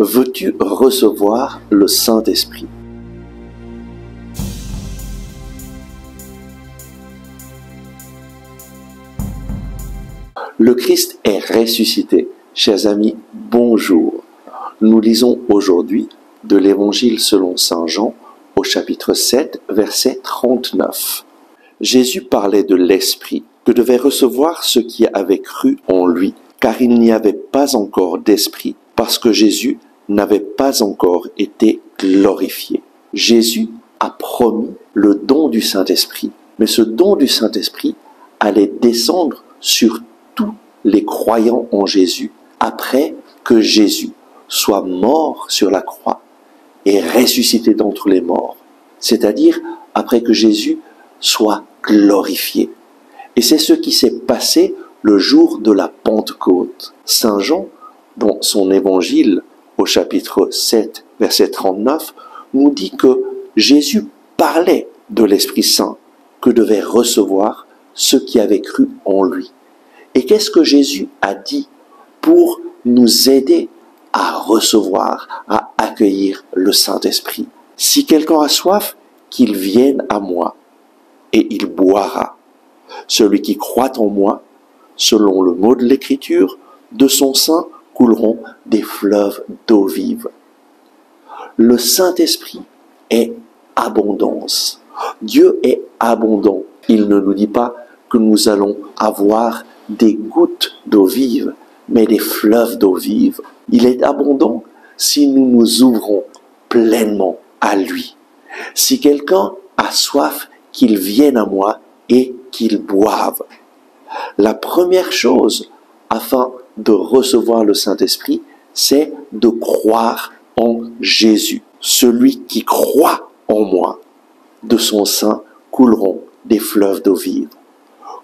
Veux-tu recevoir le Saint-Esprit? Le Christ est ressuscité. Chers amis, bonjour. Nous lisons aujourd'hui de l'Évangile selon saint Jean au chapitre 7, verset 39. Jésus parlait de l'Esprit que devaient recevoir ceux qui avaient cru en lui, car il n'y avait pas encore d'Esprit, parce que Jésus n'avait pas encore été glorifié. Jésus a promis le don du Saint-Esprit, mais ce don du Saint-Esprit allait descendre sur tous les croyants en Jésus après que Jésus soit mort sur la croix et ressuscité d'entre les morts, c'est-à-dire après que Jésus soit glorifié. Et c'est ce qui s'est passé le jour de la Pentecôte. Saint Jean, dans son évangile au chapitre 7, verset 39, nous dit que Jésus parlait de l'Esprit Saint que devaient recevoir ceux qui avaient cru en lui. Et qu'est-ce que Jésus a dit pour nous aider à recevoir, à accueillir le Saint-Esprit? Si quelqu'un a soif, qu'il vienne à moi et il boira. Celui qui croit en moi, selon le mot de l'Écriture, de son sein couleront des fleuves d'eau vive. Le Saint-Esprit est abondance. Dieu est abondant. Il ne nous dit pas que nous allons avoir des gouttes d'eau vive, mais des fleuves d'eau vive. Il est abondant si nous nous ouvrons pleinement à lui. Si quelqu'un a soif, qu'il vienne à moi et qu'il boive. La première chose afin de recevoir le Saint-Esprit, c'est de croire en Jésus. Celui qui croit en moi, de son sein couleront des fleuves d'eau vive.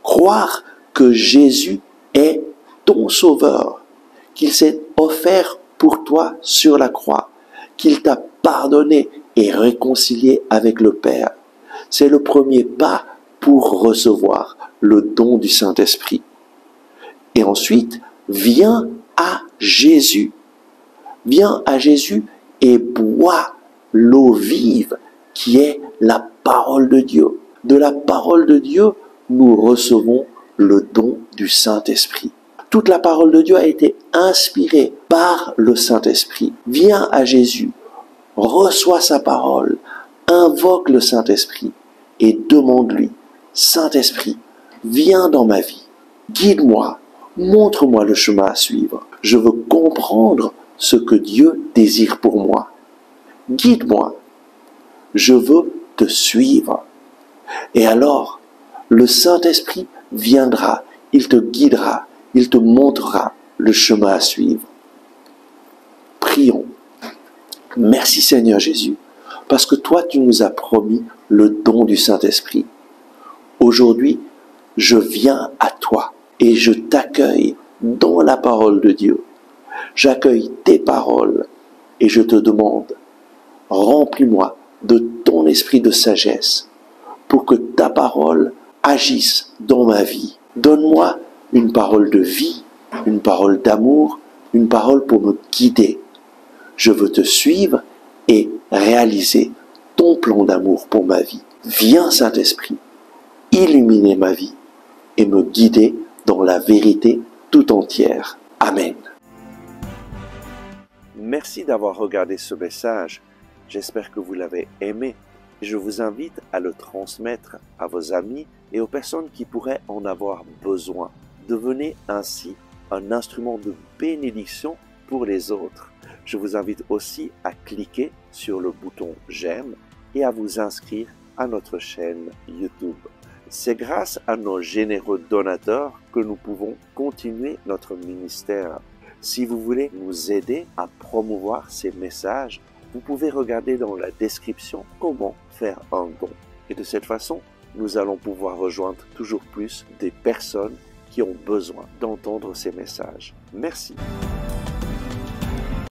Croire que Jésus est ton sauveur, qu'il s'est offert pour toi sur la croix, qu'il t'a pardonné et réconcilié avec le Père. C'est le premier pas pour recevoir le don du Saint-Esprit. Et ensuite, viens à Jésus. Viens à Jésus et bois l'eau vive qui est la parole de Dieu. De la parole de Dieu, nous recevons le don du Saint-Esprit. Toute la parole de Dieu a été inspirée par le Saint-Esprit. Viens à Jésus, reçois sa parole, invoque le Saint-Esprit et demande-lui, Saint-Esprit, viens dans ma vie, guide-moi, montre-moi le chemin à suivre. Je veux comprendre ce que Dieu désire pour moi. Guide-moi, je veux te suivre. Et alors, le Saint-Esprit viendra, il te guidera, il te montrera le chemin à suivre. Prions. Merci Seigneur Jésus, parce que toi tu nous as promis le don du Saint-Esprit. Aujourd'hui, je viens à toi et je t'accueille dans la parole de Dieu. J'accueille tes paroles et je te demande, remplis-moi de ton esprit de sagesse pour que ta parole agisse dans ma vie. Donne-moi une parole de vie, une parole d'amour, une parole pour me guider. Je veux te suivre et réaliser ton plan d'amour pour ma vie. Viens Saint-Esprit, illuminer ma vie et me guider dans la vérité tout entière. Amen. Merci d'avoir regardé ce message. J'espère que vous l'avez aimé. Je vous invite à le transmettre à vos amis et aux personnes qui pourraient en avoir besoin. Devenez ainsi un instrument de bénédiction pour les autres. Je vous invite aussi à cliquer sur le bouton j'aime et à vous inscrire à notre chaîne YouTube. C'est grâce à nos généreux donateurs que nous pouvons continuer notre ministère. Si vous voulez nous aider à promouvoir ces messages, vous pouvez regarder dans la description comment faire un don. Et de cette façon, nous allons pouvoir rejoindre toujours plus des personnes qui ont besoin d'entendre ces messages. Merci.